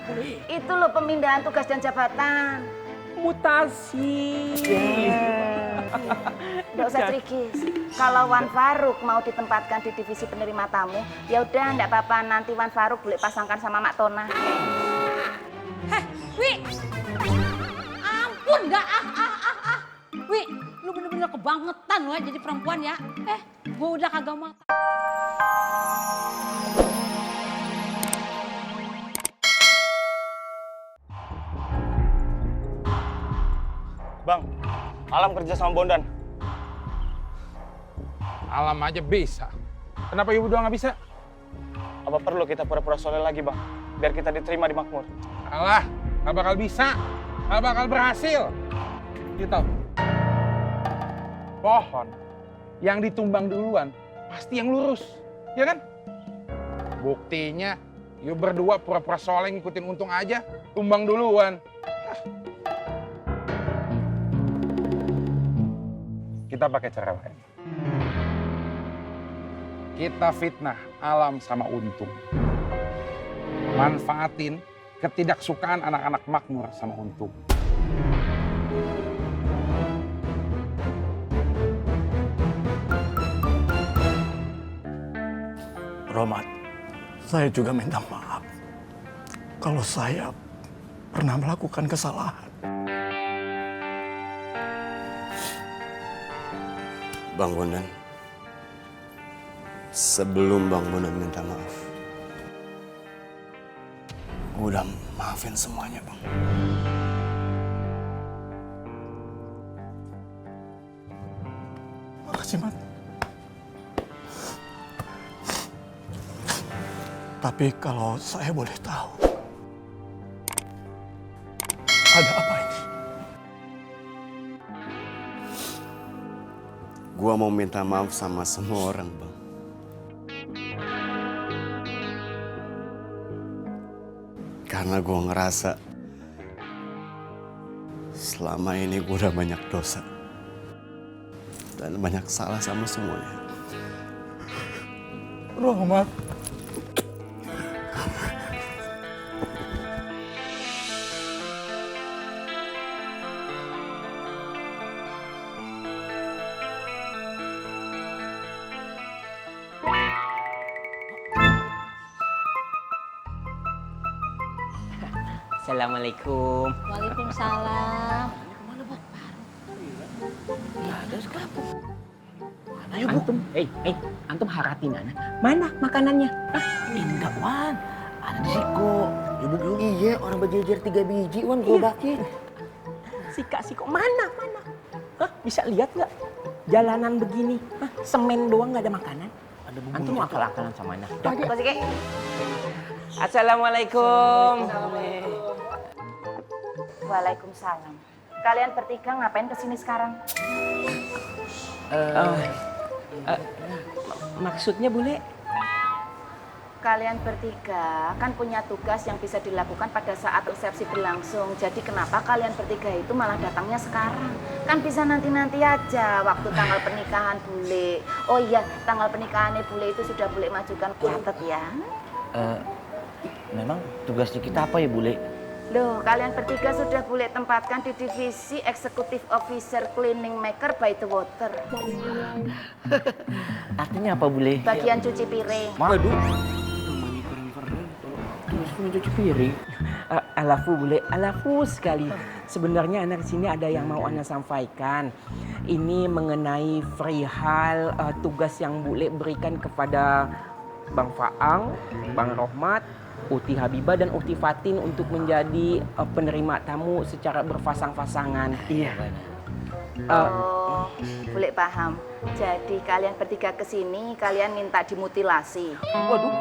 boleh? Itu loh pemindahan tugas dan jabatan. Mutasi. Nggak usah trikis. Kalau Wan Faruk mau ditempatkan di divisi penerima tamu, ya udah nggak apa-apa, nanti Wan Faruk boleh pasangkan sama Mak Tona. Heh, Wi. Ampun dah, Wi, lu bener-bener kebangetan lo jadi perempuan ya. Gue udah kagak mau. Bang, Alam kerja sama Bondan. Alam aja bisa. Kenapa ibu doang nggak bisa? Apa perlu kita pura-pura soleh lagi, Bang? Biar kita diterima di Makmur. Alah, nggak bakal bisa. Nggak bakal berhasil. Gitu. Pohon yang ditumbang duluan pasti yang lurus. Ya kan? Buktinya, you berdua pura-pura soleh ngikutin untung aja. Tumbang duluan. Kita pakai cara lain. Kita fitnah Alam sama Untung. Manfaatin ketidaksukaan anak-anak Makmur sama Untung. Romat, saya juga minta maaf kalau saya pernah melakukan kesalahan. Bang Bondan, sebelum Bang Bondan minta maaf, gue udah maafin semuanya, Bang. Makasih, Mat. Tapi kalau saya boleh tahu, ada apa ini? Gua mau minta maaf sama semua orang, Bang. Karena gua ngerasa selama ini gua udah banyak dosa. Dan banyak salah sama semuanya. Romat. Assalamualaikum. Waalaikumsalam. Ayo antum, antum haratin anak. Mana makanannya? Enggak, Wan. Ada di Siko. Ibu iya, orang berjejer 3 biji, Wan, gue bakin. Siko, mana? Hah, bisa lihat nggak? Jalanan begini, semen doang nggak ada makanan. Ada bumbu. Antum mau akal-akalan sama anak. Kok sih, Kek? Assalamualaikum. Waalaikumsalam. Kalian bertiga ngapain kesini sekarang? Maksudnya Bule? Kalian bertiga kan punya tugas yang bisa dilakukan pada saat resepsi berlangsung. Jadi kenapa kalian bertiga itu malah datangnya sekarang? Kan bisa nanti-nanti aja waktu tanggal pernikahan Bule. Oh iya, tanggal pernikahannya Bule itu sudah Bule majukan, catat ya. Memang tugasnya kita apa ya, Bule? Loh, kalian bertiga sudah Bule tempatkan di divisi Executive Officer Cleaning Maker by the Water. Artinya apa, Bule? Bagian cuci piring. Waduh. Namanya keren-keren. Terus cuci piring. Alafu Bule, alafu sekali. Sebenarnya anak sini ada yang mau Ana sampaikan. Ini mengenai perihal tugas yang Bule berikan kepada Bang Faang, Bang Rohmat, Uti Habibah dan Uti Fatin untuk menjadi penerima tamu secara berpasang-pasangan. Iya. Oh, Bule paham. Jadi kalian bertiga kesini, kalian minta dimutilasi. Waduh.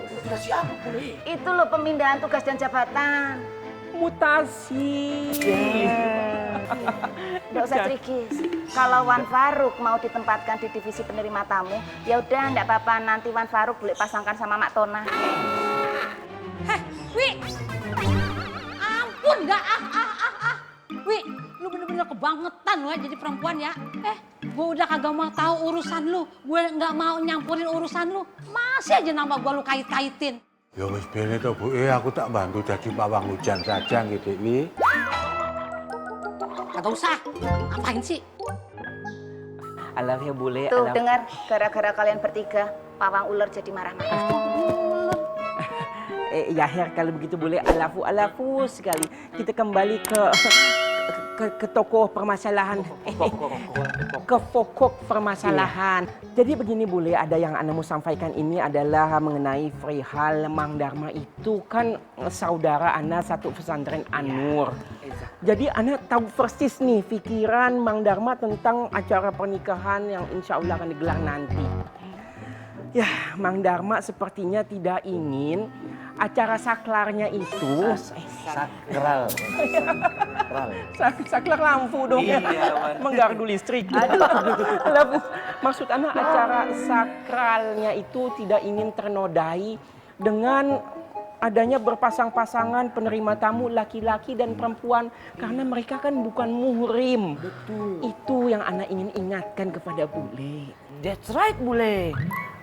Mutasi apa, Bule? Itu loh pemindahan tugas dan jabatan. Mutasi. Nggak usah trikis. Kalau Wan Faruk mau ditempatkan di divisi penerima tamu, ya udah nggak apa-apa, nanti Wan Faruk boleh pasangkan sama Mak Tona. Heh, Wi. Ampun dah, Wi, lu bener-bener kebangetan lo ya jadi perempuan ya. Gue udah kagak mau tahu urusan lu. Gue nggak mau nyampurin urusan lu. Masih aja nama gue lu kait-kaitin. Ya wis bene to, Bu. Aku tak bantu jadi pawang hujan saja gitu, Wi. Kagak usah. Ngapain sih? Alah ya Bule. Tuh alah. dengar, gara-gara kalian bertiga, pawang ular jadi marah-marah. Ya Her, kalau begitu Bule, alafu sekali. Kita kembali ke tokoh permasalahan. Ke pokok permasalahan. Jadi begini Bule, ada yang Ana mau sampaikan ini adalah mengenai perihal Mang Darma itu kan saudara Ana satu pesantren Anur. Jadi Ana tahu persis nih pikiran Mang Darma tentang acara pernikahan yang insya Allah akan digelar nanti. Ya, Mang Darma sepertinya tidak ingin acara saklarnya itu Sakral. saklar lampu dong ya. Menggardu listrik. Aduh. Maksud Ana acara sakralnya itu tidak ingin ternodai dengan adanya berpasang-pasangan penerima tamu laki-laki dan perempuan karena mereka kan bukan muhrim. Betul. Itu yang Ana ingin ingatkan kepada Bule. That's right Bule.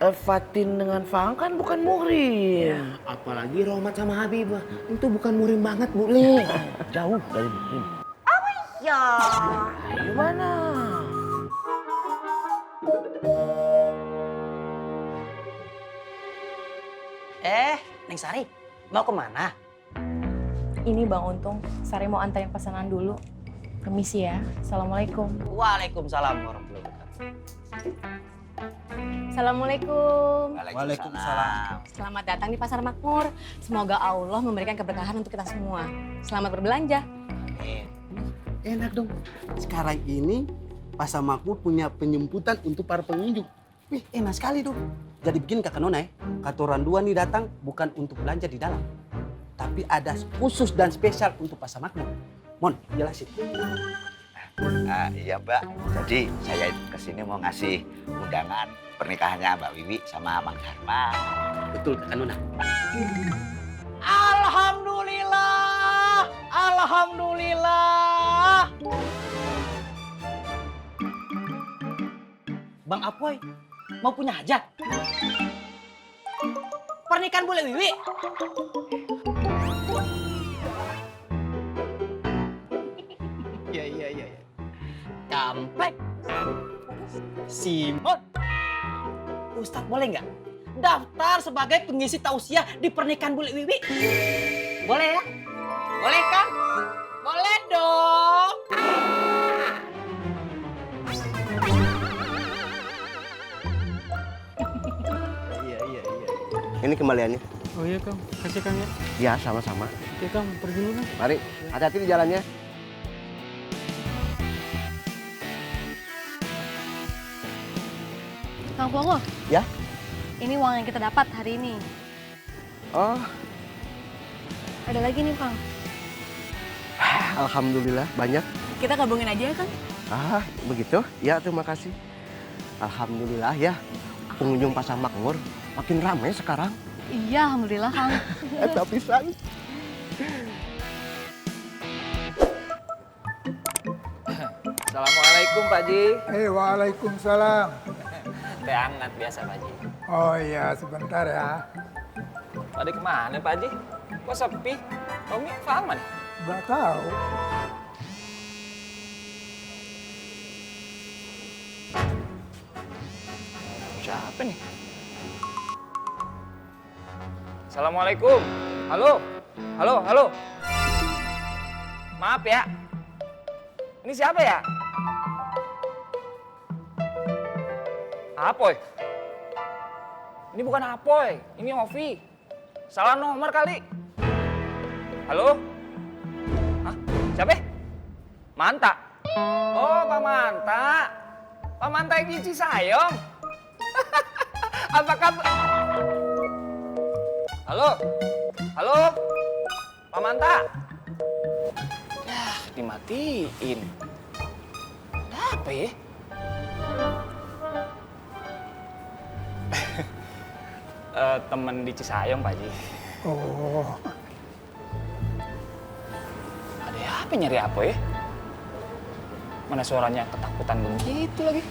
Fatin dengan Fang kan bukan muhrim. Apalagi Rohmat sama Habibah. Itu bukan muhrim banget Bule. Jauh dari muhrim. Ya. Gimana? Neng Sari, mau kemana? Ini Bang Untung, Sari mau antar yang pesanan dulu. Permisi ya, Assalamualaikum. Waalaikumsalam warahmatullahi wabarakatuh. Assalamualaikum. Waalaikumsalam. Selamat datang di Pasar Makmur. Semoga Allah memberikan keberkahan untuk kita semua. Selamat berbelanja. Amin. Enak dong. Sekarang ini Pasar Makmur punya penyemputan untuk para pengunjung. Wih, enak sekali dong. Jadi begini Kakak Nona ya, katoran dua nih datang bukan untuk belanja di dalam. Tapi ada khusus dan spesial untuk Pasar Makmur. Mon, jelasin. Iya Mbak, jadi saya kesini mau ngasih undangan pernikahannya Mbak Wiwi sama Mang Darma. Betul Kakak Nona. Alhamdulillah, alhamdulillah. Bang Apoy, mau punya hajat? Pernikahan Bule Wiwi? Iya. Kampek. Simon. Ustadz boleh nggak daftar sebagai pengisi tausiah di pernikahan Bule Wiwi? Boleh ya? Boleh kan? Boleh dong. Iya. Ini kembaliannya. Oh iya Kang, kasih Kang ya. Ya, sama-sama. Oke Kang, pergi dulu Kang. Mari, hati-hati di jalannya. Kang Pongo. Ya? Ini uang yang kita dapat hari ini. Oh, Ada lagi nih, Kang. alhamdulillah banyak. Kita gabungin aja ya, Kang? Begitu? Ya, terima kasih. Alhamdulillah ya, pengunjung Pasar Makmur makin ramai sekarang. Iya, alhamdulillah, Kang. Tapi san. Assalamualaikum Pak Ji. Waalaikumsalam. Teh hangat biasa Pak Ji. Oh iya, sebentar ya. Pada kemana Pak Ji? Kok sepi? Tommy, Fang mana? Nggak tahu. Siapa nih? Assalamualaikum. Halo. Halo. Maaf ya. Ini siapa ya? Apoy. Ini bukan Apoy, ini Ovi. Salah nomor kali. Halo? Hah? Siapa? Manta? Oh, Pak Manta. Pak Manta yang di Cisayong. Apa kabar? Halo? Pak Manta? Yah, dimatiin. Apa ya? Temen di Cisayong, Pak Haji. Oh. Ada apa nyari apa ya? Mana suaranya ketakutan begitu lagi.